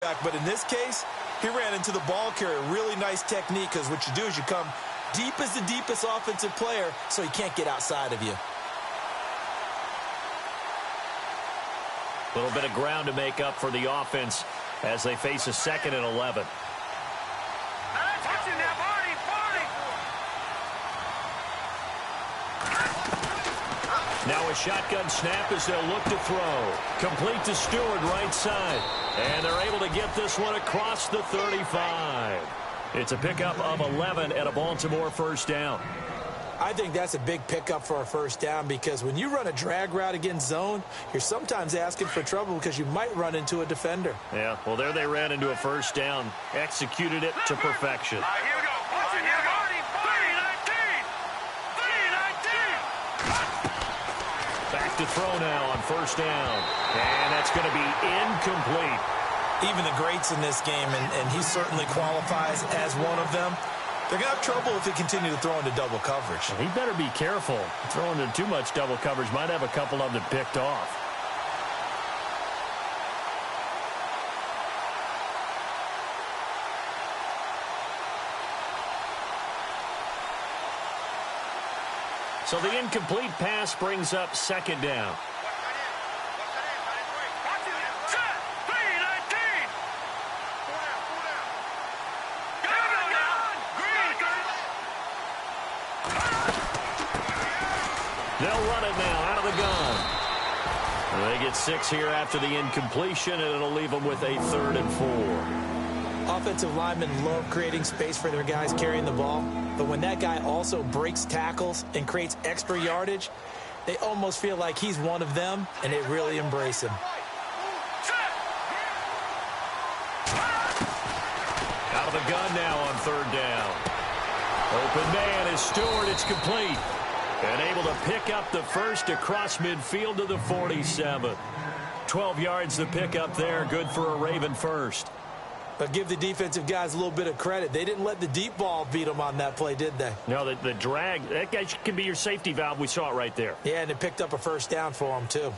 But in this case, he ran into the ball carrier. Really nice technique, because what you do is you come deep as the deepest offensive player so he can't get outside of you. A little bit of ground to make up for the offense as they face a 2nd and 11. Now a shotgun snap as they'll look to throw. Complete to Stewart, right side. And they're able to get this one across the 35. It's a pickup of 11 and a Baltimore first down. I think that's a big pickup for a first down, because when you run a drag route against zone, you're sometimes asking for trouble because you might run into a defender. Yeah, well, there they ran into a first down. Executed it to perfection. Here we go. Back to throw now on first down. And that's going to be incomplete. Even the greats in this game, and he certainly qualifies as one of them, they're going to have trouble if they continue to throw into double coverage. He better be careful. Throwing into too much double coverage might have a couple of them picked off. So the incomplete pass brings up 2nd down. They'll run it now out of the gun. They get 6 here after the incompletion, and it'll leave them with a 3rd and 4. Offensive linemen love creating space for their guys carrying the ball, but when that guy also breaks tackles and creates extra yardage, they almost feel like he's one of them, and they really embrace him. Out of the gun now on 3rd down. Open man is Stewart. It's complete. And able to pick up the first across midfield to the 47. 12 yards to pick up there. Good for a Raven first. But give the defensive guys a little bit of credit. They didn't let the deep ball beat them on that play, did they? No, the drag, that guy can be your safety valve. We saw it right there. Yeah, and it picked up a first down for them, too.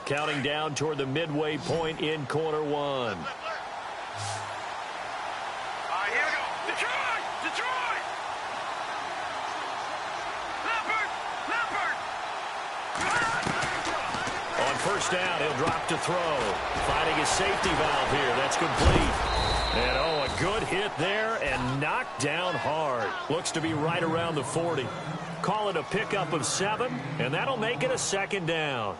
Counting down toward the midway point in quarter 1. Here we go. Detroit! Detroit! On first down, he'll drop to throw. Finding his safety valve here. That's complete. And, oh, a good hit there and knocked down hard. Looks to be right around the 40. Call it a pickup of 7, and that'll make it a 2nd down.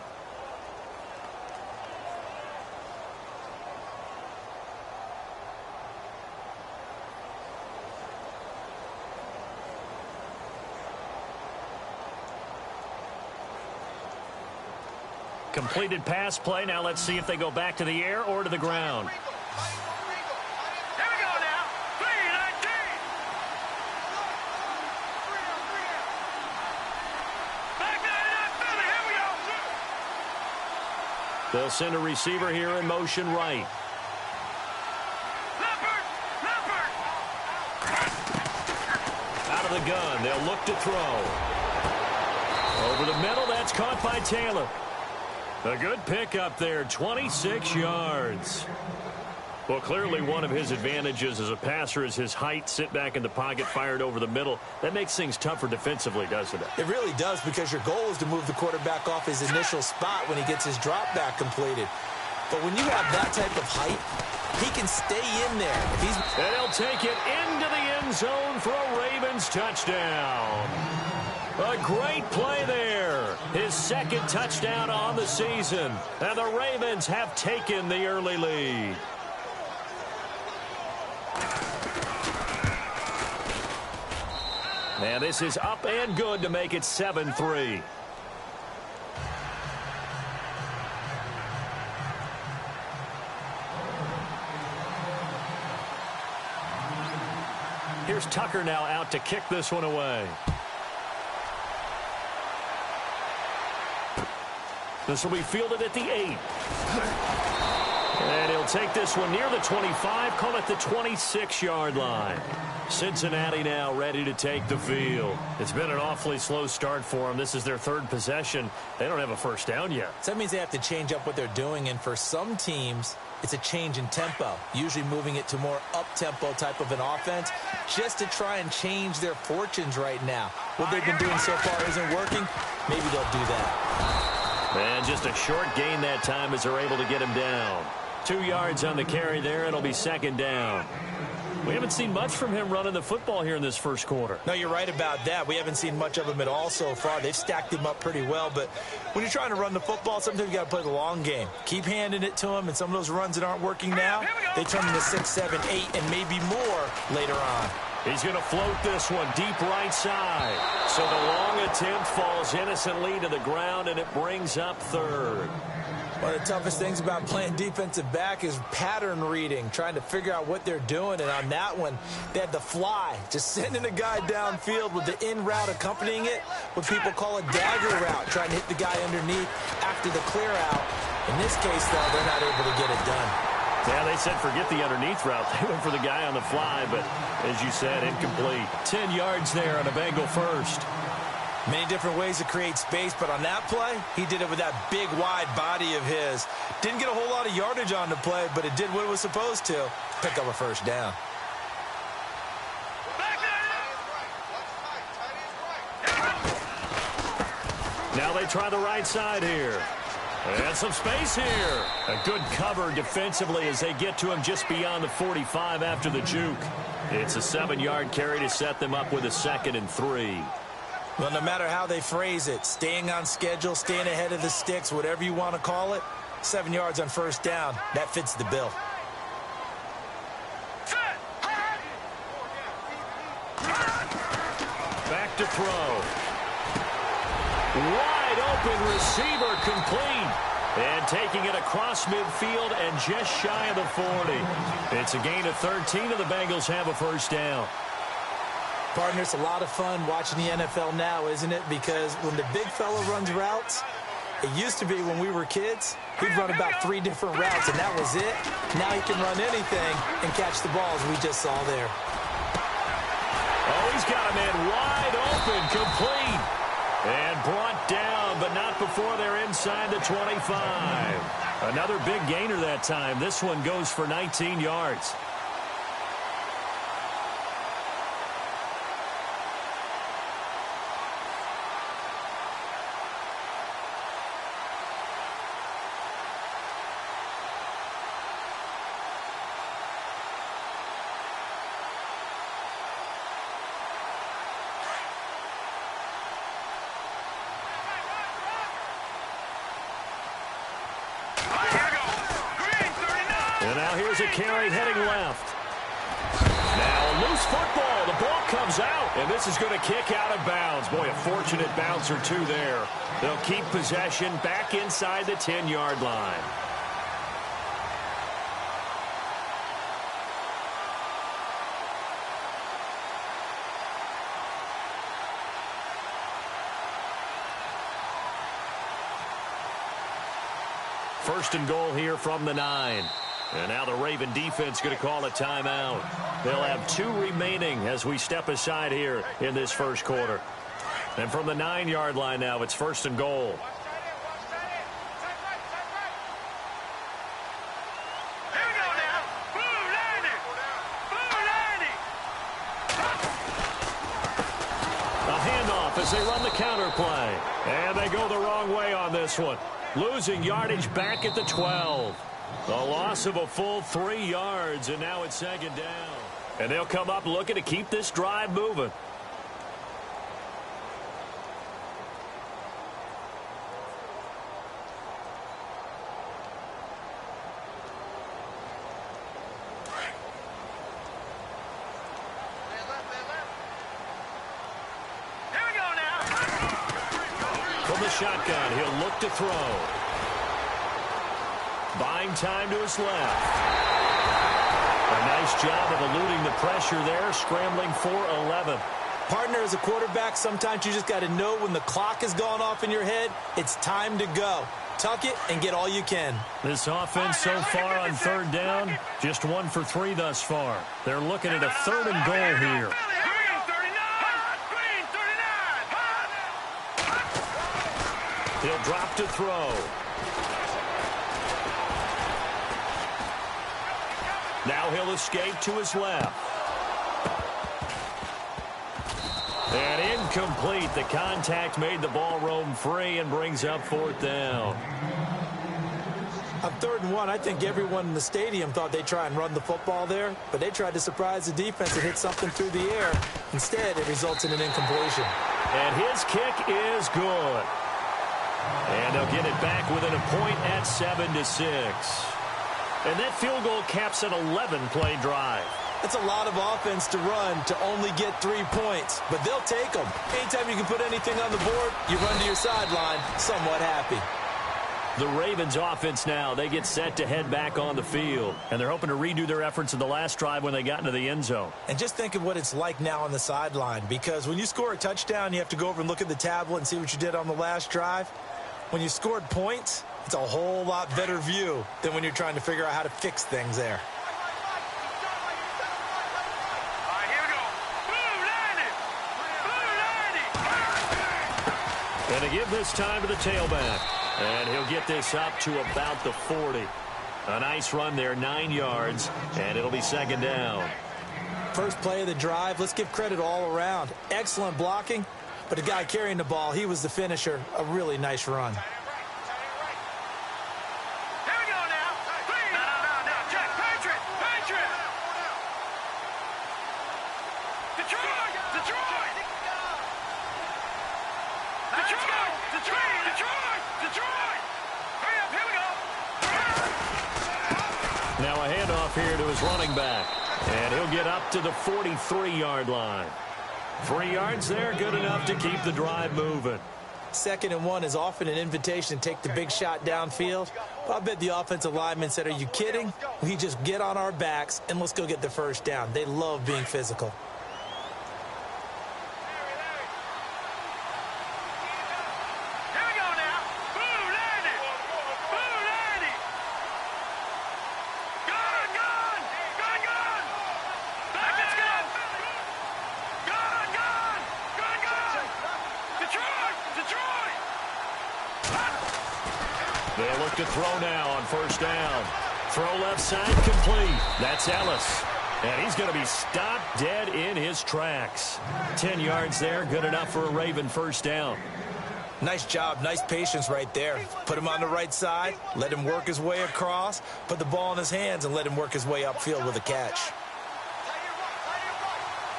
Completed pass play. Now let's see if they go back to the air or to the ground. Here we go now. 3-19. Back there, here we go. They'll send a receiver here in motion right. Out of the gun. They'll look to throw. Over the middle. That's caught by Taylor. A good pickup there, 26 yards. Well, clearly one of his advantages as a passer is his height. Sit back in the pocket, fired over the middle. That makes things tougher defensively, doesn't it? It really does, because your goal is to move the quarterback off his initial spot when he gets his drop back completed. But when you have that type of height, he can stay in there. And he'll take it into the end zone for a Ravens touchdown. A great play there. His 2nd touchdown on the season. And the Ravens have taken the early lead. And this is up and good to make it 7-3. Here's Tucker now out to kick this one away. This will be fielded at the 8. And he'll take this one near the 25, call it the 26-yard line. Cincinnati now ready to take the field. It's been an awfully slow start for them. This is their 3rd possession. They don't have a first down yet. So that means they have to change up what they're doing, and for some teams, it's a change in tempo, usually moving it to more up-tempo type of an offense, just to try and change their fortunes right now. What they've been doing so far isn't working. Maybe they'll do that. And just a short gain that time as they're able to get him down. 2 yards on the carry there. It'll be second down. We haven't seen much from him running the football here in this first quarter. No, you're right about that. We haven't seen much of him at all so far. They've stacked him up pretty well, but when you're trying to run the football, sometimes you got to play the long game. Keep handing it to him, and some of those runs that aren't working now, they turn into 6, 7, 8, and maybe more later on. He's going to float this one deep right side. So the long attempt falls innocently to the ground, and it brings up third. One of the toughest things about playing defensive back is pattern reading, trying to figure out what they're doing. And on that one, they had the fly, just sending a guy downfield with the in route accompanying it, what people call a dagger route, trying to hit the guy underneath after the clear out. In this case, though, they're not able to get it done. Yeah, they said forget the underneath route. They went for the guy on the fly, but as you said, incomplete. 10 yards there on a Bengal first. Many different ways to create space, but on that play, he did it with that big, wide body of his. Didn't get a whole lot of yardage on the play, but it did what it was supposed to. Pick up a first down. Now they try the right side here. And some space here. A good cover defensively as they get to him just beyond the 45 after the juke. It's a 7-yard carry to set them up with a 2nd and 3. Well, no matter how they phrase it, staying on schedule, staying ahead of the sticks, whatever you want to call it, 7 yards on first down, that fits the bill. Back to throw. Wide open receiver complete. And taking it across midfield and just shy of the 40. It's a gain of 13, and the Bengals have a first down. Partner, it's a lot of fun watching the NFL now, isn't it? Because when the big fella runs routes, it used to be when we were kids, he'd run about 3 different routes, and that was it. Now he can run anything and catch the balls we just saw there. Oh, he's got a man wide open, complete. And brought down, but not before they're inside the 25. Another big gainer that time. This one goes for 19 yards. Here's a carry heading left. Now loose football. The ball comes out, and this is going to kick out of bounds. Boy, a fortunate bounce or two there. They'll keep possession back inside the 10-yard line. First and goal here from the 9. And now the Raven defense going to call a timeout. They'll have 2 remaining as we step aside here in this first quarter. And from the 9-yard line now, it's first and goal. Here we go now. Blue 90. Blue 90. A handoff as they run the counter play. And they go the wrong way on this one. Losing yardage back at the 12. The loss of a full 3 yards, and now it's second down. And they'll come up looking to keep this drive moving. Here we go now. From the shotgun, he'll look to throw. Buying time to his left. A nice job of eluding the pressure there, scrambling for 11. Partner, as a quarterback, sometimes you just got to know when the clock has gone off in your head, it's time to go. Tuck it and get all you can. This offense so far on third down, just 1 for 3 thus far. They're looking at a 3rd and goal here. He'll drop to throw. Now he'll escape to his left. And incomplete. The contact made the ball roam free and brings up 4th down. On 3rd and 1, I think everyone in the stadium thought they'd try and run the football there, but they tried to surprise the defense and hit something through the air. Instead, it results in an incompletion. And his kick is good. And they'll get it back within a point at 7-6. And that field goal caps an 11-play drive. That's a lot of offense to run to only get 3 points, but they'll take them. Anytime you can put anything on the board, you run to your sideline somewhat happy. The Ravens offense now, they get set to head back on the field. And they're hoping to redo their efforts in the last drive when they got into the end zone. And just think of what it's like now on the sideline, because when you score a touchdown, you have to go over and look at the tablet and see what you did on the last drive. When you scored points, it's a whole lot better view than when you're trying to figure out how to fix things there. All right, here we go. Blue 90. Blue 90. And to give this time to the tailback. And he'll get this up to about the 40. A nice run there, 9 yards, and it'll be 2nd down. First play of the drive, let's give credit all around. Excellent blocking, but the guy carrying the ball, he was the finisher. A really nice run. Here we go now. No. Jack, Patriot. Detroit. Hurry up, here we go. Now a handoff here to his running back. And he'll get up to the 43-yard line. 3 yards there, good enough to keep the drive moving. 2nd and 1 is often an invitation to take the big shot downfield. I bet the offensive lineman said, are you kidding? We just get on our backs and let's go get the 1st down. They love being physical. They'll look to throw now on 1st down. Throw left side complete. That's Ellis. And he's going to be stopped dead in his tracks. 10 yards there, good enough for a Raven 1st down. Nice job, nice patience right there. Put him on the right side, let him work his way across, put the ball in his hands, and let him work his way upfield with a catch.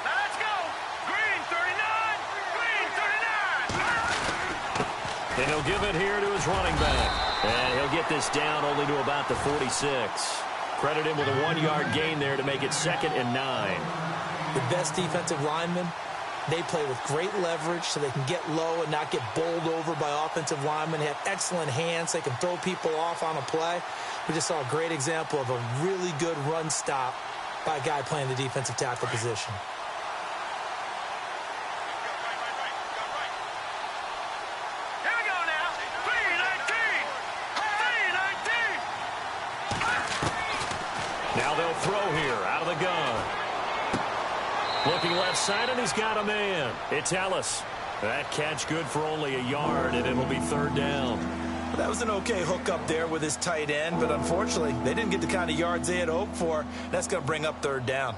Let's go. Green 39. And he'll give it here to his running back. And he'll get this down only to about the 46. Credit him with a 1-yard gain there to make it 2nd and 9. The best defensive linemen, they play with great leverage so they can get low and not get bowled over by offensive linemen. They have excellent hands. They can throw people off on a play. We just saw a great example of a really good run stop by a guy playing the defensive tackle position. Here we go now. 3-19. Now they'll throw here out of the gun. Looking left side, and he's got a man. It's Ellis. That catch good for only a yard, and it'll be 3rd down. That was an okay hook up there with his tight end, but unfortunately, they didn't get the kind of yards they had hoped for. That's going to bring up 3rd down.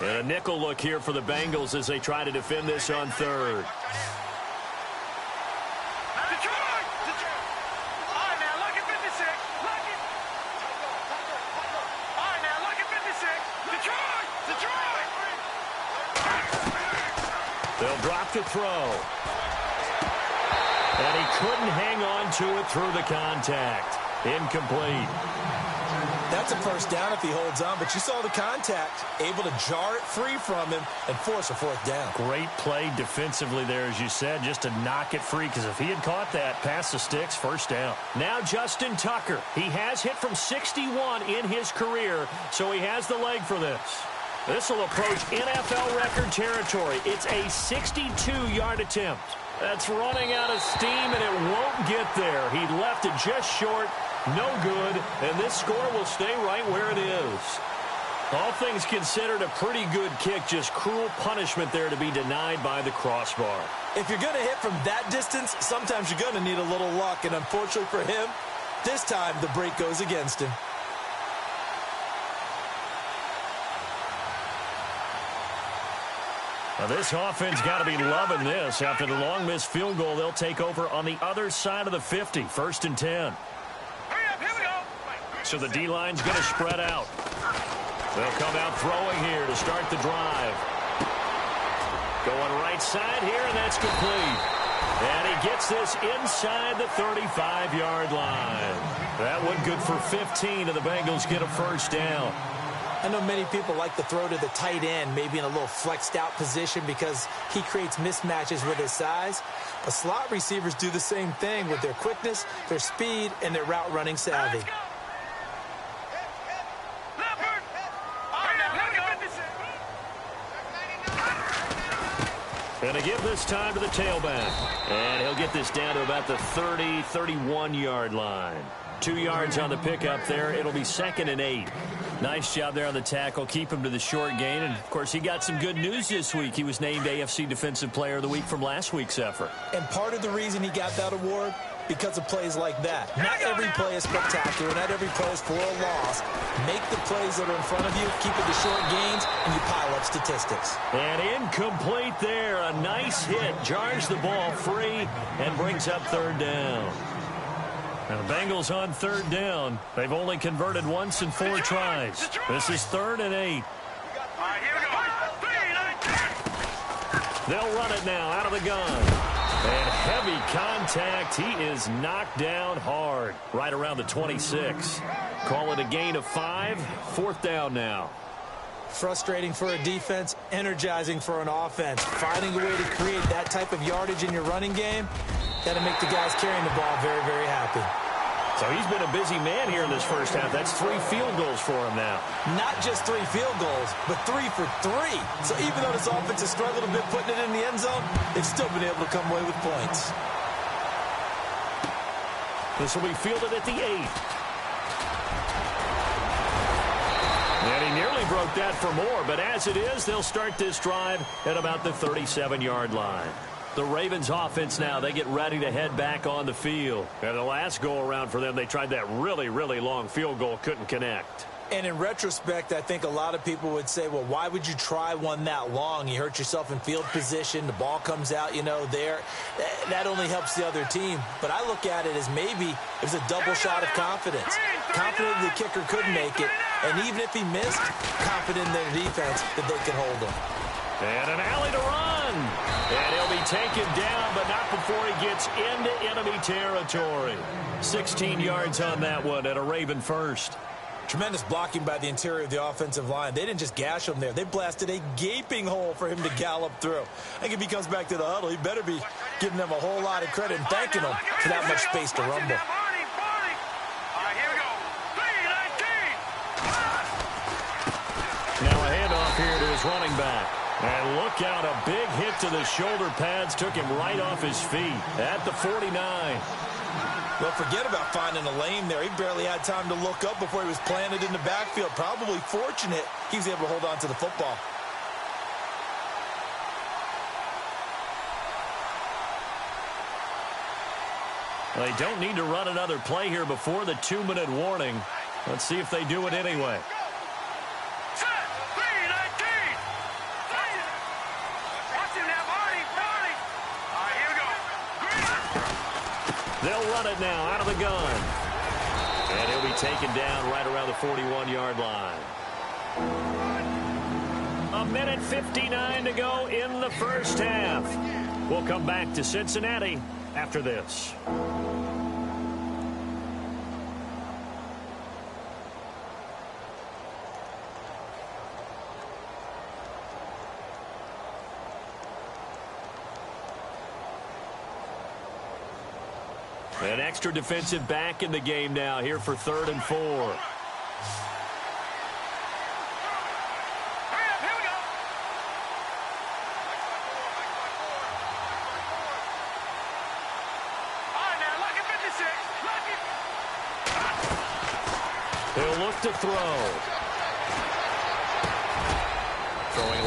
And a nickel look here for the Bengals as they try to defend this on 3rd. Detroit. All right, now, look at 56. All right, now, look at 56. Detroit. They'll drop to throw. And he couldn't hang on to it through the contact. Incomplete. That's a 1st down if he holds on, but you saw the contact, able to jar it free from him and force a 4th down. Great play defensively there, as you said, just to knock it free, because if he had caught that, past the sticks, 1st down. Now Justin Tucker. He has hit from 61 in his career, so he has the leg for this. This will approach NFL record territory. It's a 62-yard attempt. That's running out of steam, and it won't get there. He left it just short. No good, and this score will stay right where it is. All things considered, a pretty good kick. Just cruel punishment there to be denied by the crossbar. If you're going to hit from that distance, sometimes you're going to need a little luck. And unfortunately for him, this time the break goes against him. Now this offense got to be loving this. After the long missed field goal, they'll take over on the other side of the 50. 1st and 10. Hurry up, here we go. So the D-line's going to spread out. They'll come out throwing here to start the drive. Going right side here, and that's complete. And he gets this inside the 35-yard line. That one good for 15, and the Bengals get a first down. I know many people like to throw to the tight end, maybe in a little flexed out position because he creates mismatches with his size. But slot receivers do the same thing with their quickness, their speed, and their route running savvy. Going to give this time to the tailback. And he'll get this down to about the 30, 31-yard line. 2 yards on the pickup there. It'll be 2nd and 8. Nice job there on the tackle. Keep him to the short gain. And, of course, he got some good news this week. He was named AFC Defensive Player of the Week from last week's effort. And part of the reason he got that award, because of plays like that. Not every play is spectacular. Not every play is for a loss. Make the plays that are in front of you, keep it to short gains, and you pile up statistics. And incomplete there. A nice hit. Jars the ball free and brings up 3rd down. Now the Bengals on 3rd down. They've only converted once in 4 tries. This is 3rd and 8. All right, here we go. 3, 9, 10. They'll run it now out of the gun. And heavy contact. He is knocked down hard. Right around the 26. Call it a gain of 5. 4th down now. Frustrating for a defense, energizing for an offense. Finding a way to create that type of yardage in your running game, that'll make the guys carrying the ball very, very happy. So he's been a busy man here in this first half. That's 3 field goals for him now. Not just 3 field goals, but 3 for 3. So even though this offense has struggled a bit putting it in the end zone, they've still been able to come away with points. This will be fielded at the 8. And he nearly broke that for more, but as it is, they'll start this drive at about the 37-yard line. The Ravens offense now, they get ready to head back on the field. And the last go-around for them, they tried that really, really long field goal, couldn't connect. And in retrospect, I think a lot of people would say, well, why would you try one that long? You hurt yourself in field position. The ball comes out, there. That only helps the other team. But I look at it as maybe it was a double shot of confidence. Confident the kicker could make it. And even if he missed, confident in their defense that they could hold him. And an alley to run. And he'll be taken down, but not before he gets into enemy territory. 16 yards on that one and a Raven first. Tremendous blocking by the interior of the offensive line. They didn't just gash him there. They blasted a gaping hole for him to gallop through. I think if he comes back to the huddle, he better be giving them a whole lot of credit and thanking them for that much space to rumble. Now a handoff here to his running back. And look out, a big hit to the shoulder pads. Took him right off his feet at the 49. Well, forget about finding a lane there. He barely had time to look up before he was planted in the backfield. Probably fortunate he was able to hold on to the football. They don't need to run another play here before the 2-minute warning. Let's see if they do it anyway. They'll run it now out of the gun. And he'll be taken down right around the 41-yard line. 1:59 to go in the first half. We'll come back to Cincinnati after this. An extra defensive back in the game now here for 3rd and 4. Here we go. All right, now, lucky 56. Lucky. He'll look to throw.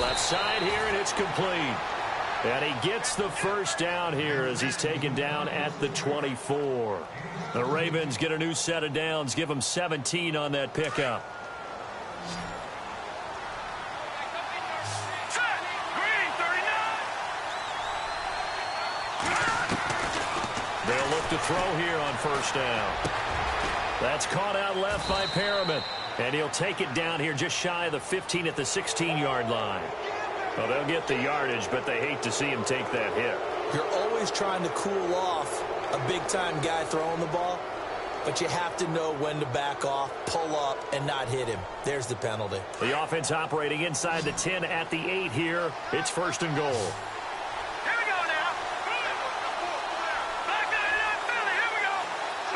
Left side here, and it's complete. And he gets the first down here as he's taken down at the 24. The Ravens get a new set of downs, give them 17 on that pickup. They'll look to throw here on first down. That's caught out left by Perriman. And he'll take it down here just shy of the 15 at the 16-yard line. Well, they'll get the yardage, but they hate to see him take that hit. You're always trying to cool off a big-time guy throwing the ball, but you have to know when to back off, pull up, and not hit him. There's the penalty. The offense operating inside the 10 at the 8 here. It's first and goal. Here we go now. Back to the left, Philly. Here we go.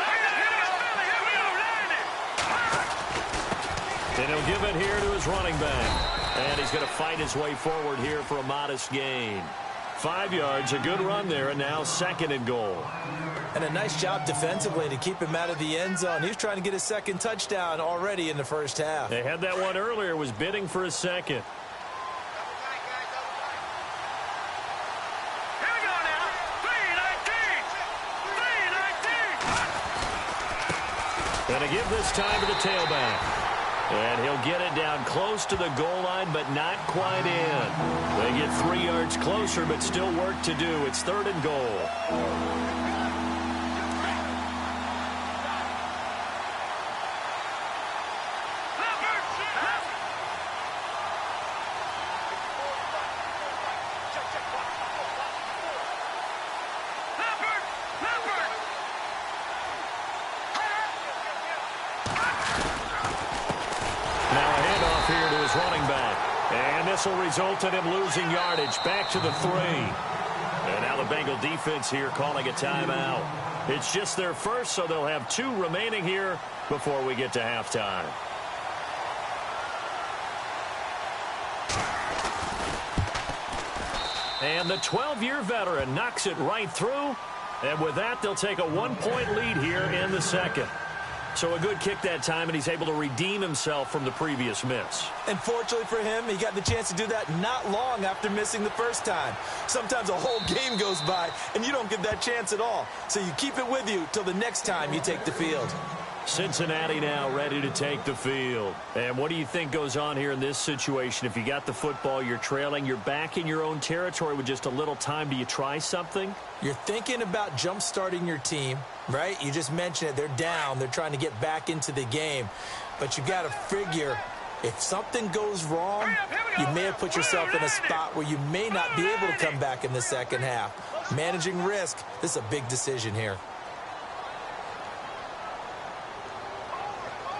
Back to the left, Philly. Here we go. Landon. And he'll give it here to his running back. And he's going to fight his way forward here for a modest gain. 5 yards, a good run there, and now second and goal. And a nice job defensively to keep him out of the end zone. He's trying to get his second touchdown already in the first half. They had that one earlier, was bidding for a second. Here we go now. 3-19. 3-19. And to give this time to the tailback. And he'll get it down close to the goal line, but not quite in. They get 3 yards closer, but still work to do. It's third and goal. This will result in him losing yardage back to the 3. And now the Bengal defense here calling a timeout. It's just their first, so they'll have 2 remaining here before we get to halftime. And the 12-year veteran knocks it right through. And with that, they'll take a 1-point lead here in the second. So a good kick that time, and he's able to redeem himself from the previous miss. And fortunately for him, he got the chance to do that not long after missing the first time. Sometimes a whole game goes by, and you don't get that chance at all. So you keep it with you till the next time you take the field. Cincinnati now ready to take the field. And what do you think goes on here in this situation? If you got the football, you're trailing, you're back in your own territory with just a little time. Do you try something? You're thinking about jump-starting your team, right? You just mentioned it. They're down. They're trying to get back into the game. But you got to figure, if something goes wrong, you may have put yourself in a spot where you may not be able to come back in the second half. Managing risk, this is a big decision here.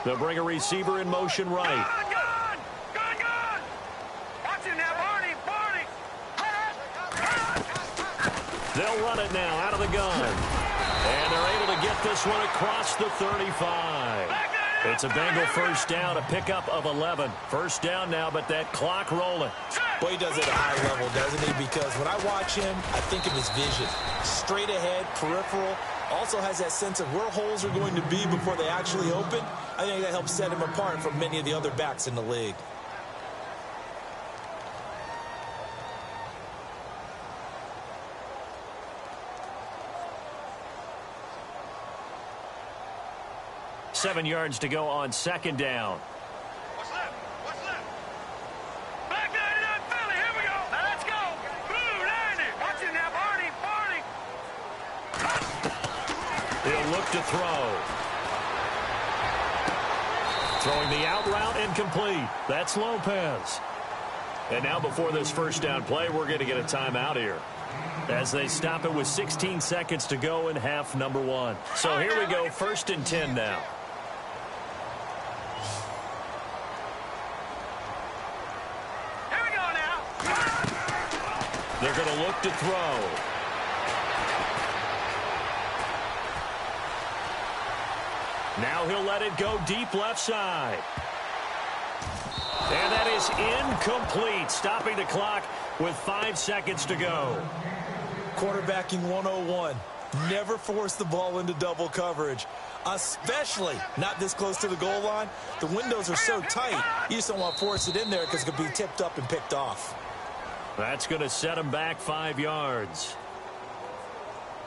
They'll bring a receiver in motion right. Good. Watch him now, Barney. They'll run it now out of the gun. And they're able to get this one across the 35. It's a Bengal first down, a pickup of 11. First down now, but that clock rolling. Boy, he does it at a high level, doesn't he? Because when I watch him, I think of his vision. Straight ahead, peripheral. Also has that sense of where holes are going to be before they actually open. I think that helps set him apart from many of the other backs in the league. Seven yards to go on second down. What's left? Back to the left, Philly. Here we go. Now let's go. Blue, Landon. Watch him now, Barney. He'll look to throw. Throwing the out route incomplete. That's Lopez. And now before this first down play, we're going to get a timeout here, as they stop it with 16 seconds to go in half number 1. So here we go, first and 10 now. Here we go now. They're going to look to throw. Now he'll let it go deep left side. And that is incomplete, stopping the clock with 5 seconds to go. Quarterbacking 101. Never force the ball into double coverage, especially not this close to the goal line. The windows are so tight, you just don't want to force it in there because it could be tipped up and picked off. That's going to set him back 5 yards.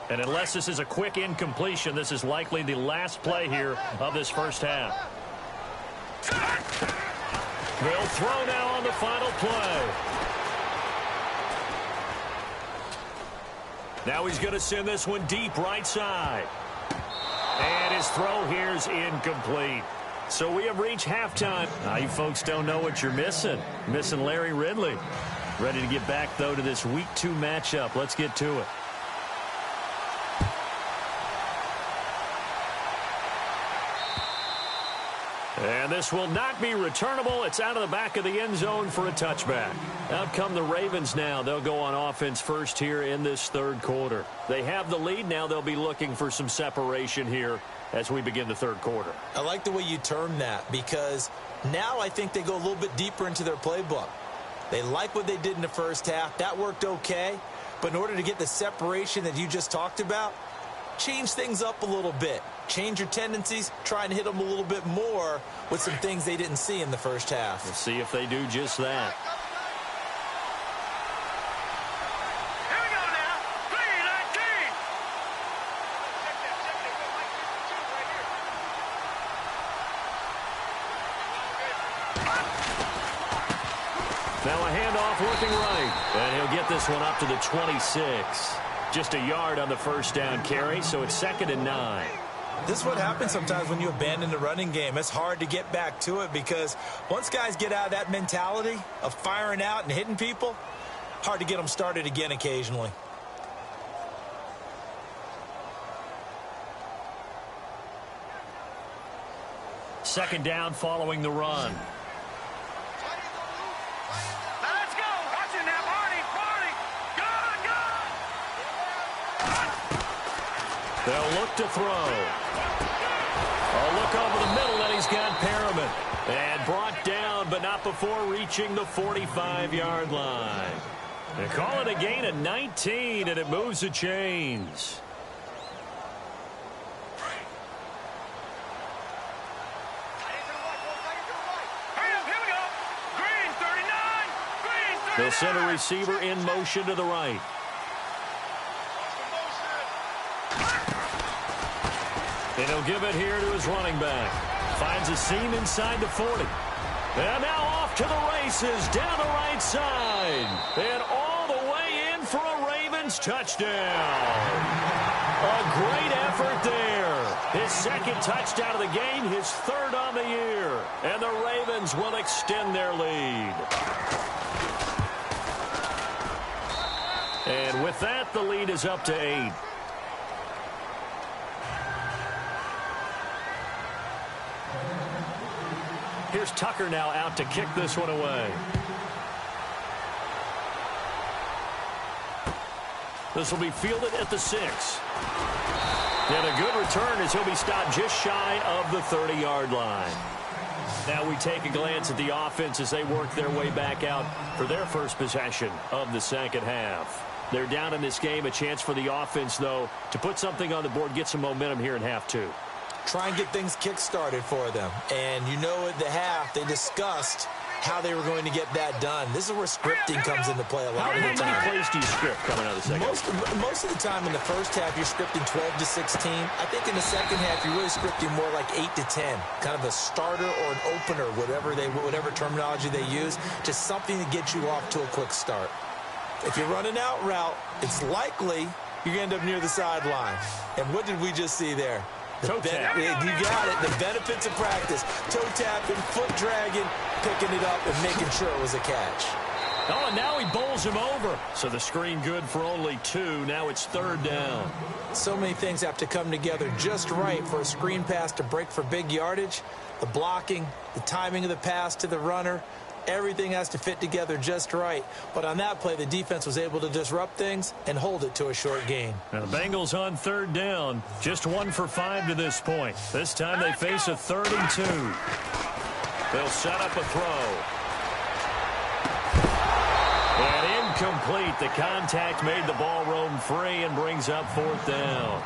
And unless this is a quick incompletion, this is likely the last play here of this first half. They'll throw now on the final play. Now he's going to send this one deep right side. And his throw here is incomplete. So we have reached halftime. Now you folks don't know what you're missing. Missing Larry Ridley. Ready to get back, though, to this Week 2 matchup. Let's get to it. And this will not be returnable. It's out of the back of the end zone for a touchback. Out come the Ravens now. They'll go on offense first here in this third quarter. They have the lead now. They'll be looking for some separation here as we begin the third quarter. I like the way you term that because now I think they go a little bit deeper into their playbook. They like what they did in the first half. That worked okay. But in order to get the separation that you just talked about, change things up a little bit. Change your tendencies, try and hit them a little bit more with some things they didn't see in the first half. We'll see if they do just that. Here we go now. 3-19. Now a handoff looking right. And he'll get this one up to the 26. Just a yard on the first down carry, so it's 2nd and 9. This is what happens sometimes when you abandon the running game. It's hard to get back to it because once guys get out of that mentality of firing out and hitting people, hard to get them started again occasionally. Second down following the run. Now let's go. Watch it now, Barney. Barney. Good. They'll look to throw. A look over the middle, and he's got Perriman. And brought down, but not before reaching the 45-yard line. They call it a gain of 19, and it moves the chains. Here we go. Green 39. Green 39. They'll send a receiver in motion to the right. And he'll give it here to his running back. Finds a seam inside the 40. And now off to the races down the right side. And all the way in for a Ravens touchdown. A great effort there. His second touchdown of the game, his third on the year. And the Ravens will extend their lead. And with that, the lead is up to 8. Here's Tucker now out to kick this one away. This will be fielded at the 6. And a good return as he'll be stopped just shy of the 30-yard line. Now we take a glance at the offense as they work their way back out for their first possession of the second half. They're down in this game. A chance for the offense, though, to put something on the board, get some momentum here in half 2. Try and get things kick-started for them. And you know at the half, they discussed how they were going to get that done. This is where scripting comes into play a lot of the time. How many plays do you script coming out of the second? Most of the time in the first half, you're scripting 12 to 16. I think in the second half, you're really scripting more like 8 to 10. Kind of a starter or an opener, whatever terminology they use, just something to get you off to a quick start. If you're running out route, it's likely you're going to end up near the sideline. And what did we just see there? Toe tap. You got it. The benefits of practice. Toe tapping, foot dragging, picking it up, and making sure it was a catch. Oh, and now he bowls him over. So the screen good for only 2. Now it's 3rd down. So many things have to come together just right for a screen pass to break for big yardage. The blocking, the timing of the pass to the runner, everything has to fit together just right. But on that play, the defense was able to disrupt things and hold it to a short gain. Now the Bengals on 3rd down. Just 1 for 5 to this point. This time they face a 3rd and 2. They'll set up a throw. And Incomplete. The contact made the ball roam free and brings up 4th down.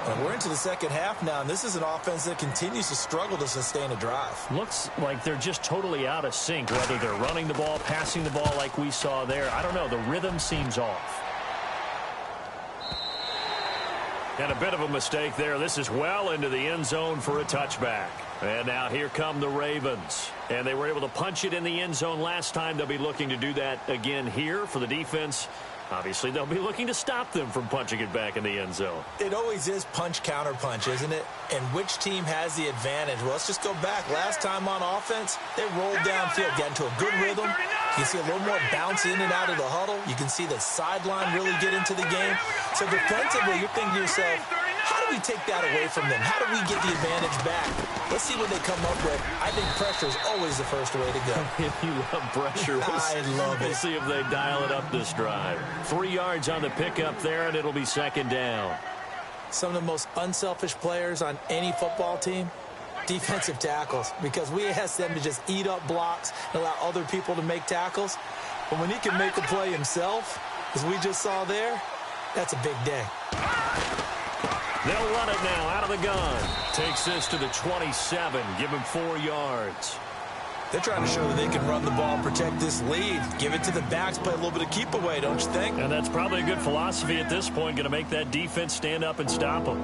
And we're into the second half now, and this is an offense that continues to struggle to sustain a drive. Looks like they're just totally out of sync, whether they're running the ball, passing the ball like we saw there. I don't know. The rhythm seems off. And a bit of a mistake there. This is well into the end zone for a touchback. And now here come the Ravens. And they were able to punch it in the end zone last time. They'll be looking to do that again here for the defense. Obviously, they'll be looking to stop them from punching it back in the end zone. It always is punch, counter punch, isn't it? And which team has the advantage? Well, let's just go back. Last time on offense, they rolled downfield, got into a good rhythm. You can see a little more bounce in and out of the huddle. You can see the sideline really get into the game. So defensively, you're thinking to yourself, how do we take that away from them? How do we get the advantage back? Let's see what they come up with. I think pressure is always the first way to go. If you love pressure, I love it. We'll see if they dial it up this drive. 3 yards on the pickup there, and it'll be 2nd down. Some of the most unselfish players on any football team, defensive tackles, because we ask them to just eat up blocks and allow other people to make tackles. But when he can make a play himself, as we just saw there, that's a big day. They'll run it now out of the gun. Takes this to the 27. Give him 4 yards. They're trying to show that they can run the ball and protect this lead. Give it to the backs, play a little bit of keep away, don't you think? And that's probably a good philosophy at this point. Going to make that defense stand up and stop them.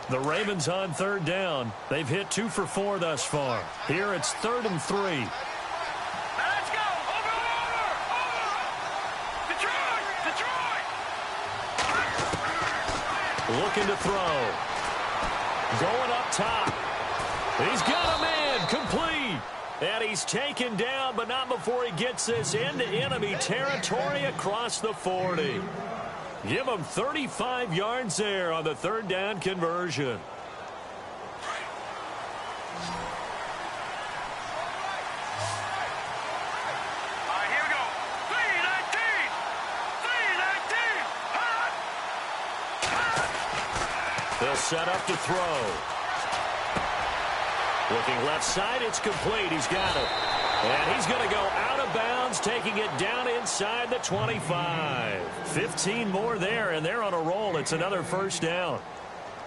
The Ravens on 3rd down. They've hit 2 for 4 thus far. Here it's 3rd and 3. Looking to throw. Going up top. He's got a man complete. And he's taken down, but not before he gets this into enemy territory across the 40. Give him 35 yards there on the 3rd down conversion. They'll set up to throw. Looking left side, it's complete. He's got it. And he's going to go out of bounds, taking it down inside the 25. 15 more there, and they're on a roll. It's another 1st down.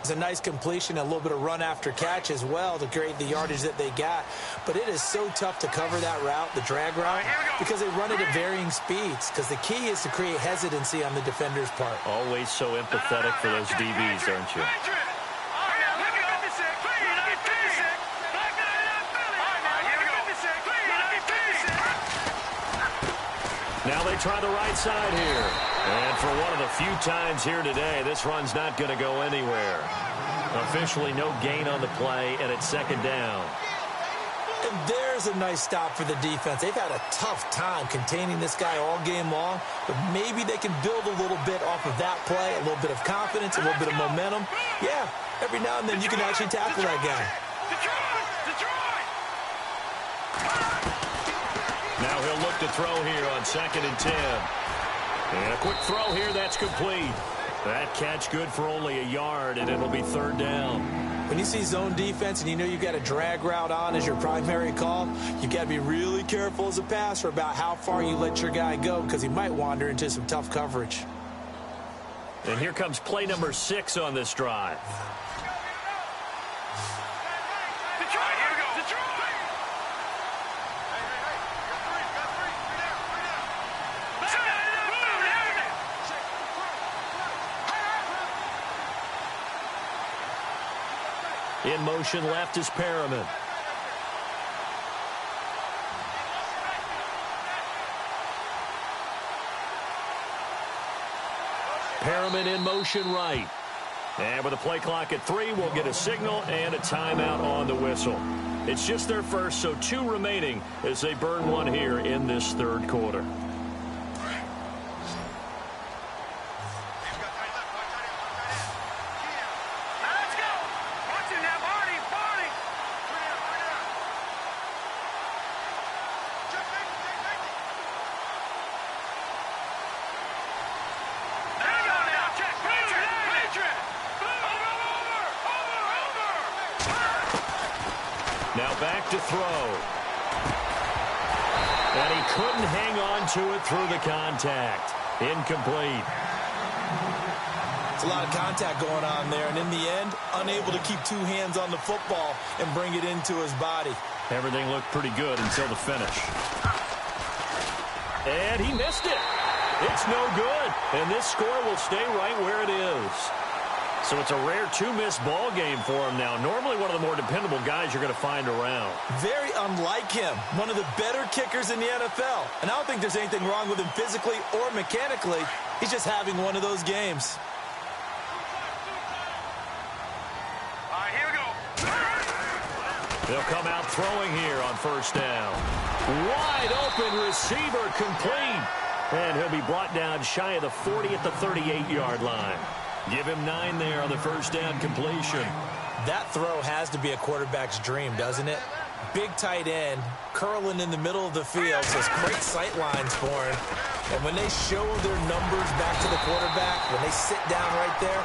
It's a nice completion, a little bit of run after catch as well to create the yardage that they got. But it is so tough to cover that route, the drag route, because they run it at varying speeds. Because the key is to create hesitancy on the defender's part. Always so empathetic for those DBs, aren't you? Now they try the right side here. And for one of the few times here today, this run's not going to go anywhere. Officially no gain on the play, and it's 2nd down. And there's a nice stop for the defense. They've had a tough time containing this guy all game long, but maybe they can build a little bit off of that play, a little bit of confidence, a little bit of momentum. Yeah, every now and then you can actually tackle that guy. Now he'll look to throw here on 2nd and 10. And a quick throw here, that's complete. That catch good for only a yard, and it'll be 3rd down. When you see zone defense and you know you've got a drag route on as your primary call, you've got to be really careful as a passer about how far you let your guy go, because he might wander into some tough coverage. And here comes play number 6 on this drive. In motion left is Perriman. Perriman in motion right. And with a play clock at 3, we'll get a signal and a timeout on the whistle. It's just their first, so 2 remaining as they burn 1 here in this 3rd quarter. throw. And he couldn't hang on to it through the contact. Incomplete. It's a lot of contact going on there, and in the end, unable to keep two hands on the football and bring it into his body. Everything looked pretty good until the finish. And he missed it. It's no good. And this score will stay right where it is. So it's a rare two-miss ball game for him now. Normally one of the more dependable guys you're going to find around. Very unlike him. One of the better kickers in the NFL. And I don't think there's anything wrong with him physically or mechanically. He's just having one of those games. All right, here we go. They'll come out throwing here on first down. Wide open receiver complete. And he'll be brought down shy of the 40 at the 38-yard line. Give him 9 there on the first down completion. That throw has to be a quarterback's dream, doesn't it? Big tight end, curling in the middle of the field, so it's great sight lines for him. And when they show their numbers back to the quarterback, when they sit down right there,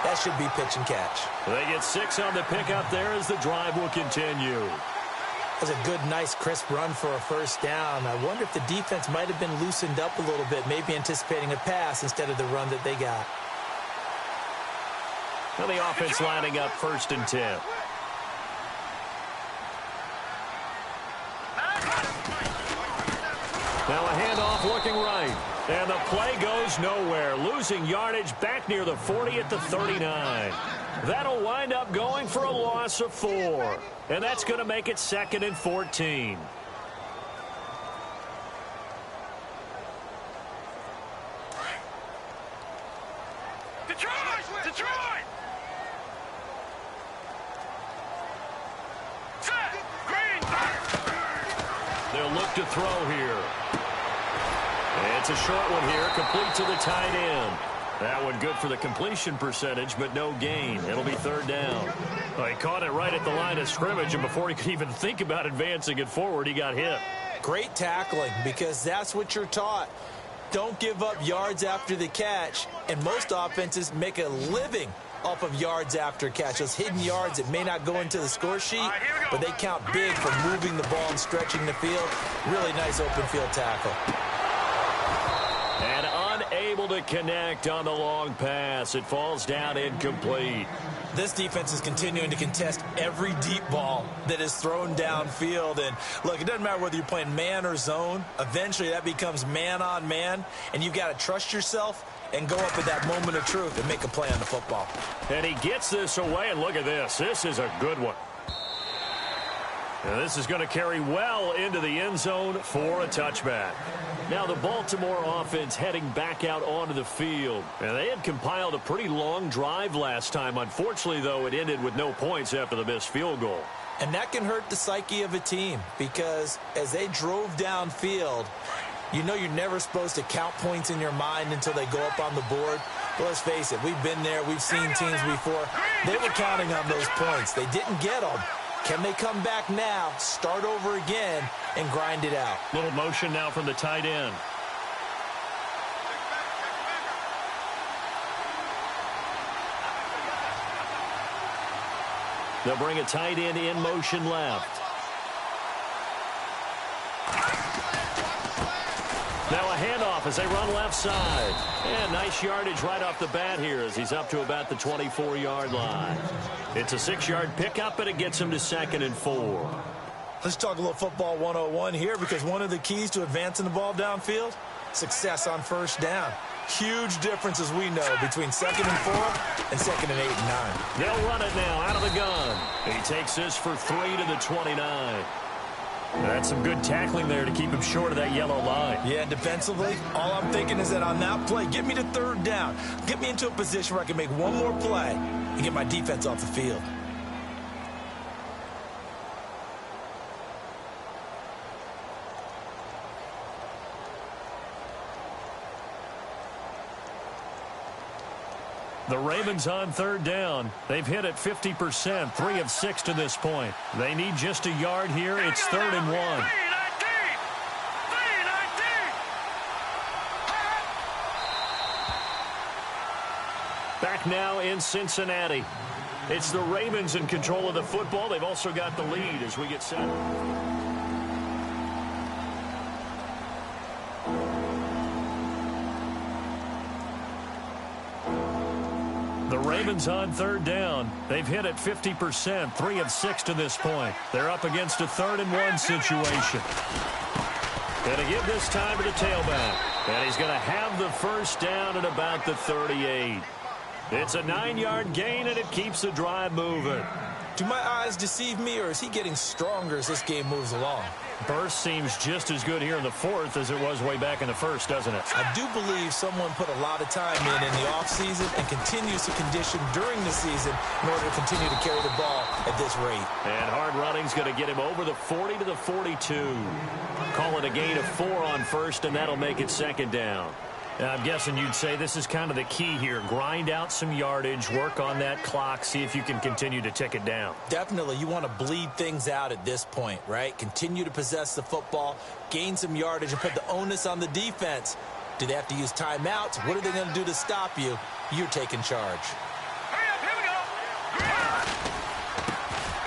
that should be pitch and catch. They get 6 on the pickup there as the drive will continue. That was a good, nice, crisp run for a first down. I wonder if the defense might have been loosened up a little bit, maybe anticipating a pass instead of the run that they got. Well, the offense lining up 1st and 10. Now a handoff looking right. And the play goes nowhere. Losing yardage back near the 40 at the 39. That'll wind up going for a loss of 4. And that's going to make it 2nd and 14. Detroit! Detroit! Set! Green! They'll look to throw here. It's a short one here, complete to the tight end. That one good for the completion percentage, but no gain. It'll be 3rd down. Well, he caught it right at the line of scrimmage, and before he could even think about advancing it forward, he got hit. Great tackling, because that's what you're taught. Don't give up yards after the catch, and most offenses make a living off of yards after catch. Those hidden yards that may not go into the score sheet, but they count big for moving the ball and stretching the field. Really nice open field tackle. And unable to connect on the long pass. It falls down incomplete. This defense is continuing to contest every deep ball that is thrown downfield. And look, it doesn't matter whether you're playing man or zone. Eventually that becomes man on man, and you've got to trust yourself and go up at that moment of truth and make a play on the football. And he gets this away, and look at this. This is a good one. And this is going to carry well into the end zone for a touchback. Now the Baltimore offense heading back out onto the field. And they had compiled a pretty long drive last time. Unfortunately, though, it ended with no points after the missed field goal. And that can hurt the psyche of a team, because as they drove downfield, you know you're never supposed to count points in your mind until they go up on the board. But let's face it, we've been there. We've seen teams before. They were counting on those points. They didn't get them. Can they come back now, start over again, and grind it out? Little motion now from the tight end. They'll bring a tight end in motion left. Now a handoff as they run left side. And nice yardage right off the bat here as he's up to about the 24-yard line. It's a 6-yard pickup, and it gets him to 2nd and 4. Let's talk a little football 101 here, because one of the keys to advancing the ball downfield, success on first down. Huge difference, as we know, between 2nd and 4 and 2nd and 8 and 9. They'll run it now out of the gun. He takes this for 3 to the 29. That's some good tackling there to keep him short of that yellow line. Yeah, defensively, all I'm thinking is that on that play, get me to 3rd down. Get me into a position where I can make one more play and get my defense off the field. The Ravens on 3rd down. They've hit it 50%, 3 of 6 to this point. They need just a yard here. It's 3rd and 1. Back now in Cincinnati. It's the Ravens in control of the football. They've also got the lead as we get set. The Ravens on third down. They've hit it 50%, 3 of 6 to this point. They're up against a 3rd-and-1 situation. Going to give this time to the tailback. And he's going to have the first down at about the 38. It's a 9-yard gain, and it keeps the drive moving. Do my eyes deceive me, or is he getting stronger as this game moves along? Burst seems just as good here in the 4th as it was way back in the 1st, doesn't it? I do believe someone put a lot of time in the offseason and continues to condition during the season in order to continue to carry the ball at this rate. And hard running's going to get him over the 40 to the 42. Call it a gain of 4 on first, and that'll make it 2nd down. I'm guessing you'd say this is kind of the key here. Grind out some yardage, work on that clock, see if you can continue to tick it down. Definitely. You want to bleed things out at this point, right? Continue to possess the football, gain some yardage, and put the onus on the defense. Do they have to use timeouts? What are they going to do to stop you? You're taking charge. Here we go.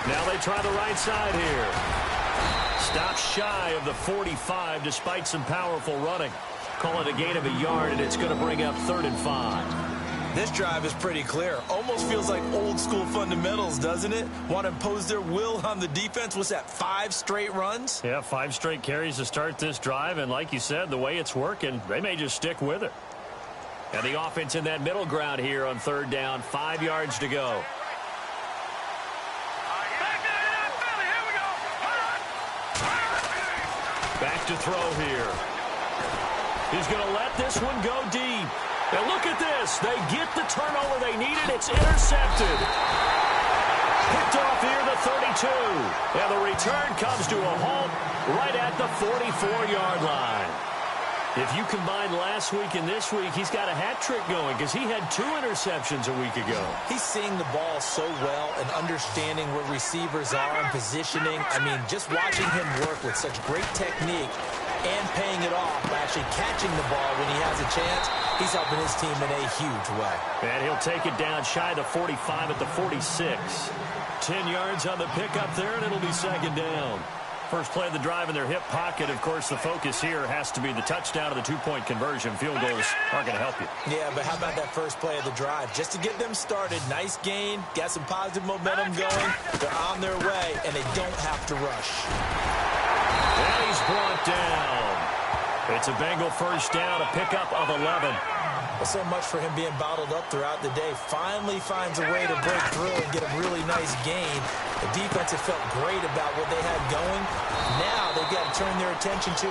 Now they try the right side here. Stop shy of the 45 despite some powerful running. Call it a gain of a yard, and it's going to bring up 3rd and 5. This drive is pretty clear. Almost feels like old school fundamentals, doesn't it? Want to impose their will on the defense. What's that, 5 straight runs? Yeah, 5 straight carries to start this drive, and like you said, the way it's working, they may just stick with it. And the offense in that middle ground here on 3rd down, 5 yards to go. Back to throw here. He's going to let this one go deep. And look at this. They get the turnover they needed. It's intercepted. Picked off here the 32. And the return comes to a halt right at the 44-yard line. If you combine last week and this week, he's got a hat trick going because he had 2 interceptions a week ago. He's seeing the ball so well and understanding where receivers are and positioning. I mean, just watching him work with such great technique and paying it off by actually catching the ball when he has a chance, he's helping his team in a huge way. And he'll take it down shy of the 45 at the 46. 10 yards on the pickup there, and it'll be 2nd down. First play of the drive in their hip pocket. Of course, the focus here has to be the touchdown of the 2-point conversion. Field goals aren't going to help you. Yeah, but how about that first play of the drive? Just to get them started, nice gain, got some positive momentum going. They're on their way, and they don't have to rush. And he's brought down. It's a Bengal first down, a pickup of 11. Well, so much for him being bottled up throughout the day. Finally finds a way to break through and get a really nice gain. The defense had felt great about what they had going. Now they've got to turn their attention to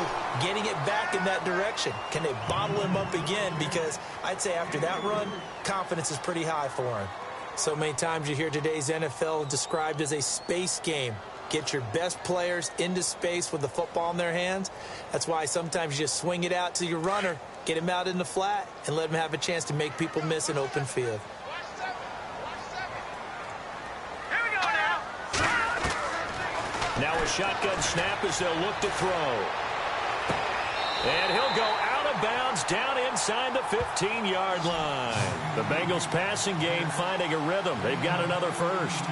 getting it back in that direction. Can they bottle him up again? Because I'd say after that run, confidence is pretty high for him. So many times you hear today's NFL described as a space game. Get your best players into space with the football in their hands. That's why sometimes you just swing it out to your runner, get him out in the flat, and let him have a chance to make people miss an open field. Now a shotgun snap as they'll look to throw. And he'll go out of bounds down inside the 15-yard line. The Bengals passing game finding a rhythm. They've got another first.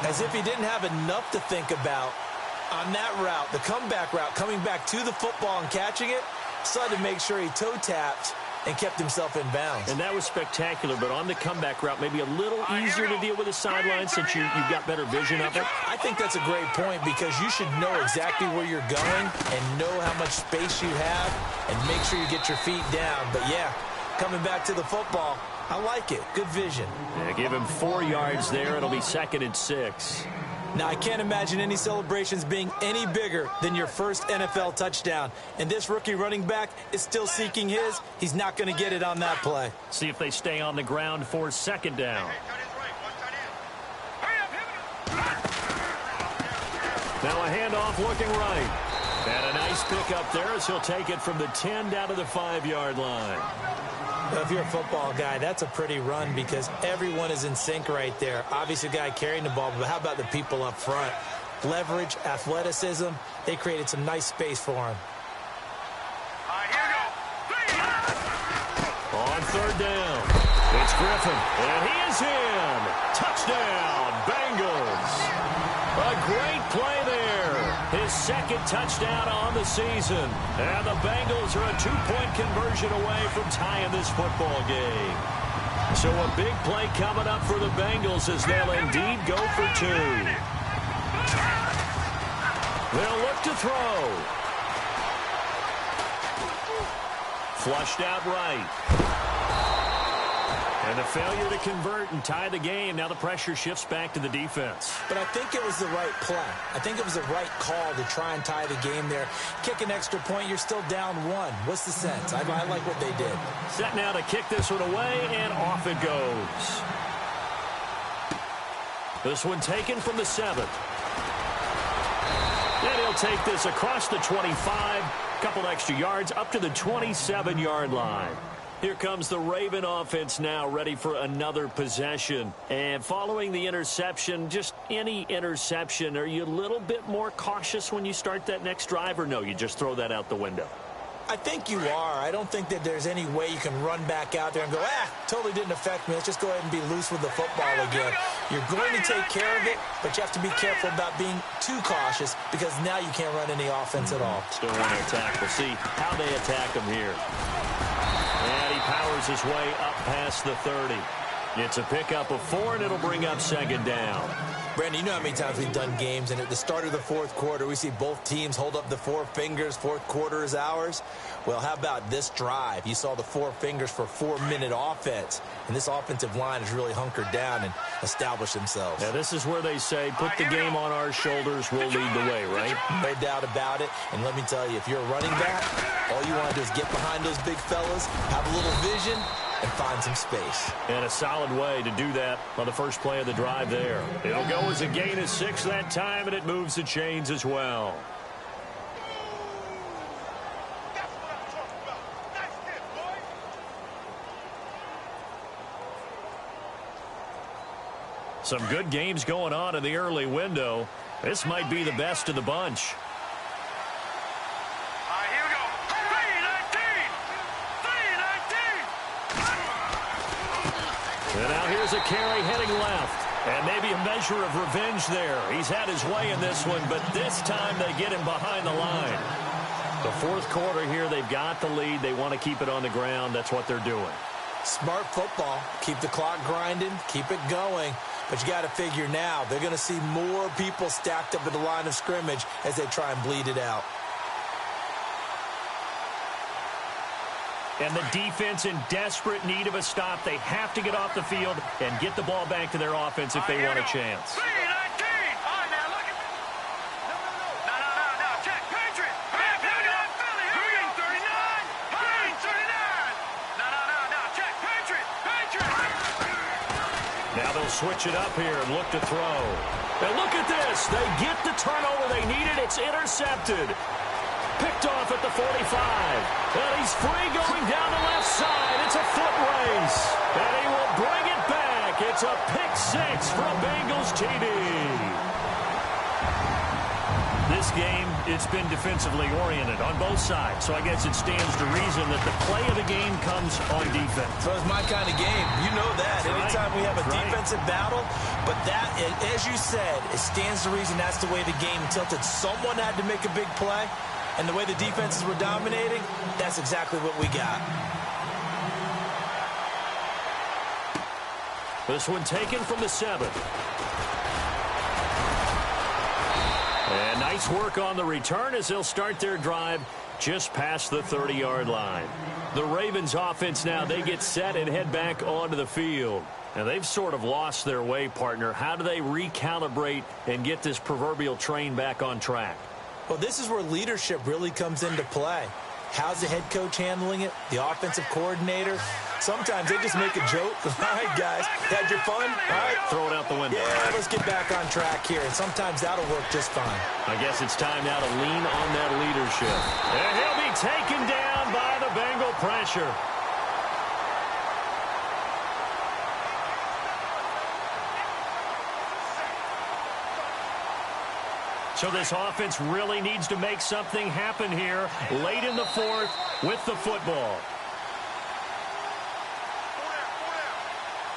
As if he didn't have enough to think about on that route, the comeback route, coming back to the football and catching it, decided to make sure he toe-tapped and kept himself in bounds. And that was spectacular, but on the comeback route, maybe a little easier to deal with the sideline since you've got better vision of it. I think that's a great point because you should know exactly where you're going and know how much space you have and make sure you get your feet down. But, yeah, coming back to the football, I like it. Good vision. Yeah, give him 4 yards there. It'll be 2nd and 6. Now, I can't imagine any celebrations being any bigger than your first NFL touchdown. And this rookie running back is still seeking his. He's not going to get it on that play. See if they stay on the ground for 2nd down. Now a handoff looking right. And a nice pickup there as he'll take it from the 10 down to the 5-yard line. Well, if you're a football guy, that's a pretty run because everyone is in sync right there. Obviously, the guy carrying the ball, but how about the people up front? Leverage, athleticism, they created some nice space for him. On 3rd down. It's Griffin, and he is in. Touchdown, Bengals. A great play there. His second touchdown on the season. And the Bengals are a 2-point conversion away from tying this football game. So a big play coming up for the Bengals as they'll indeed go for 2. They'll look to throw. Flushed out right. And the failure to convert and tie the game. Now the pressure shifts back to the defense. But I think it was the right play. I think it was the right call to try and tie the game there. Kick an extra point, you're still down 1. What's the sense? I like what they did. Set now to kick this one away, and off it goes. This one taken from the 7th. And he'll take this across the 25. Couple extra yards up to the 27-yard line. Here comes the Raven offense now, ready for another possession. And following the interception, just any interception, are you a little bit more cautious when you start that next drive, or no, you just throw that out the window? I think you are. I don't think that there's any way you can run back out there and go, totally didn't affect me. Let's just go ahead and be loose with the football again. You're going to take care of it, but you have to be careful about being too cautious because now you can't run any offense at all. Still want to attack. We'll see how they attack him here. And he powers his way up past the 30. It's a pickup of 4, and it'll bring up 2nd down. Brandon, you know how many times we've done games, and at the start of the 4th quarter, we see both teams hold up the 4 fingers, 4th quarter is ours. Well, how about this drive? You saw the 4 fingers for 4-minute offense, and this offensive line has really hunkered down and established themselves. Yeah, this is where they say, put the game on our shoulders, we'll lead the way, right? No doubt about it, and let me tell you, if you're a running back, all you want to do is get behind those big fellas, have a little vision, and find some space. And a solid way to do that on the first play of the drive there. It'll go as a gain of 6 that time, and it moves the chains as well. That's what I'm talking about. Nice hit, boy. Some good games going on in the early window. This might be the best of the bunch. All right, here we go. 3-19. And now here's a carry heading left. And maybe a measure of revenge there. He's had his way in this one, but this time they get him behind the line. The 4th quarter here, they've got the lead. They want to keep it on the ground. That's what they're doing. Smart football. Keep the clock grinding. Keep it going. But you got to figure now, they're going to see more people stacked up at the line of scrimmage as they try and bleed it out. And the defense in desperate need of a stop. They have to get off the field and get the ball back to their offense if they want a chance. 3-19. All right, now look at this. No. Check. Patriot. Here we go. Philly. Here we go. 39. 39. No. Check. Patriot. Now they'll switch it up here and look to throw. And look at this. They get the turnover they needed. It's intercepted. Picked off at the 45. And he's free going down the left side. It's a foot race. And he will bring it back. It's a pick 6 for a Bengals TD. This game, it's been defensively oriented on both sides. So I guess it stands to reason that the play of the game comes on defense. So it's my kind of game. You know that. Right. Anytime we have a Right. defensive battle, but that, as you said, it stands to reason that's the way the game tilted. Someone had to make a big play. And the way the defenses were dominating, that's exactly what we got. This one taken from the 7th. And nice work on the return as they'll start their drive just past the 30-yard line. The Ravens offense now, they get set and head back onto the field. And they've sort of lost their way, partner. How do they recalibrate and get this proverbial train back on track? Well, this is where leadership really comes into play. How's the head coach handling it? The offensive coordinator? Sometimes they just make a joke. All right, guys, had your fun? All right. Throw it out the window. Yeah, let's get back on track here. And sometimes that'll work just fine. I guess it's time now to lean on that leadership. And he'll be taken down by the Bengal pressure. So this offense really needs to make something happen here late in the 4th with the football.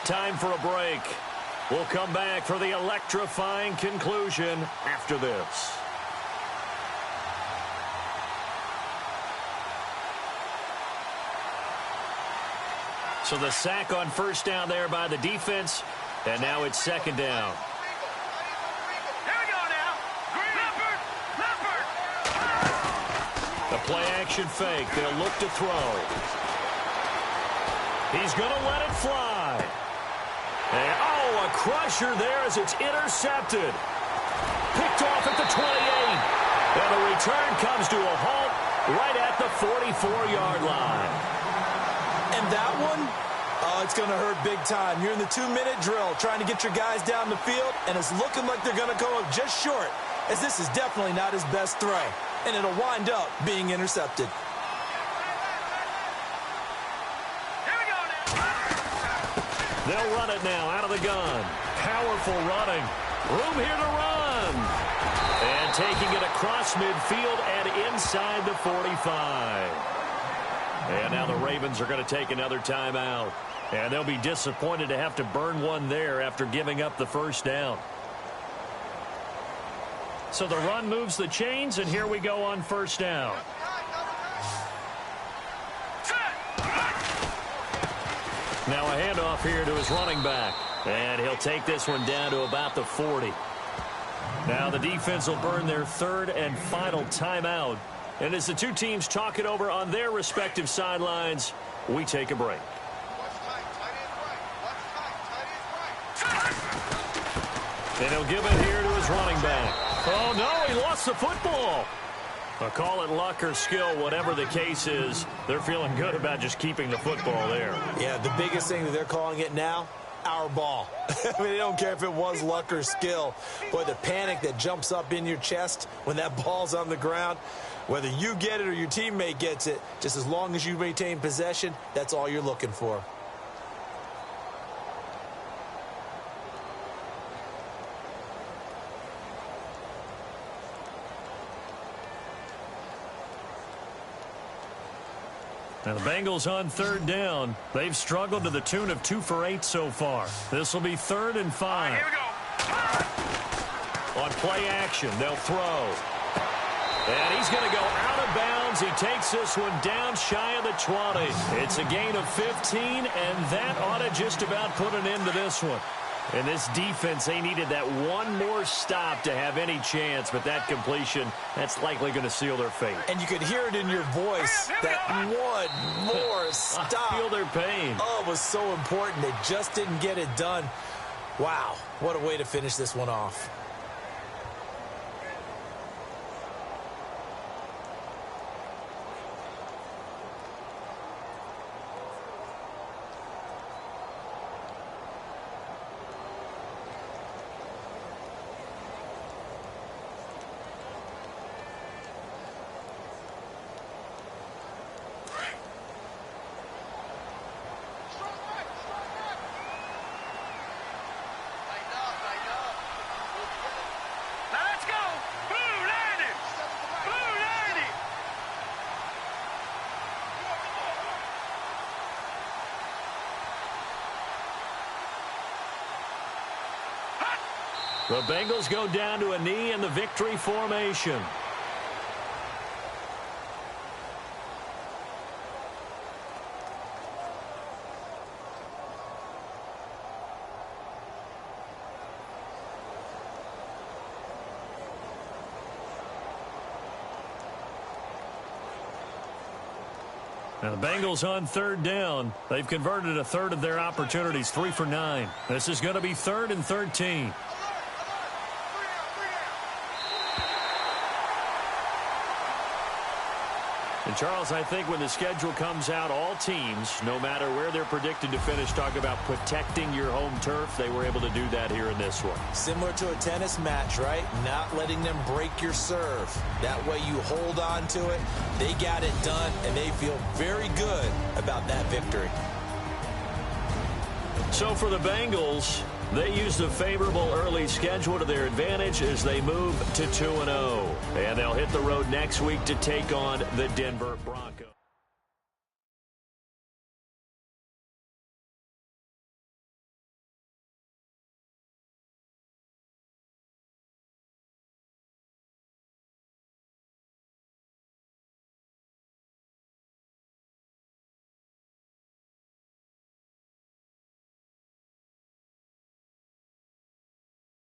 Time for a break. We'll come back for the electrifying conclusion after this. So the sack on first down there by the defense, and now it's second down. Here we go now. Leopard! Leopard! The play action fake. They'll look to throw. He's going to let it fly. And, a crusher there as it's intercepted. Picked off at the 28. And the return comes to a halt right at the 44-yard line. And that one, it's going to hurt big time. You're in the 2-minute drill trying to get your guys down the field, and it's looking like they're going to go up just short, as this is definitely not his best throw. And it'll wind up being intercepted. Here we go now. They'll run it now out of the gun. Powerful running. Room here to run. And taking it across midfield and inside the 45. And now the Ravens are going to take another timeout. And they'll be disappointed to have to burn one there after giving up the first down. So the run moves the chains, and here we go on first down. Now a handoff here to his running back. And he'll take this one down to about the 40. Now the defense will burn their third and final timeout. And as the two teams talk it over on their respective sidelines, we take a break. And he'll give it here to his running back. Oh, no, he lost the football. Call it luck or skill, whatever the case is, they're feeling good about just keeping the football there. Yeah, the biggest thing that they're calling it now, our ball. I mean, they don't care if it was luck or skill. Boy, the panic that jumps up in your chest when that ball's on the ground, whether you get it or your teammate gets it, just as long as you maintain possession, that's all you're looking for. Now the Bengals on third down. They've struggled to the tune of 2 for 8 so far. This will be 3rd and 5. Here we go. On play action, they'll throw. And he's going to go out of bounds. He takes this one down shy of the 20. It's a gain of 15, and that ought to just about put an end to this one. And this defense, they needed that one more stop to have any chance, but that completion, that's likely going to seal their fate. And you could hear it in your voice, that one more stop. I feel their pain. Oh, it was so important. They just didn't get it done. Wow, what a way to finish this one off. The Bengals go down to a knee in the victory formation. Now the Bengals on third down. They've converted a third of their opportunities, 3 for 9. This is going to be 3rd and 13. And Charles, I think when the schedule comes out, all teams, no matter where they're predicted to finish, talk about protecting your home turf. They were able to do that here in this one. Similar to a tennis match, right? Not letting them break your serve. That way you hold on to it. They got it done, and they feel very good about that victory. So for the Bengals, they used a favorable early schedule to their advantage as they move to 2-0. And they'll hit the road next week to take on the Denver Broncos.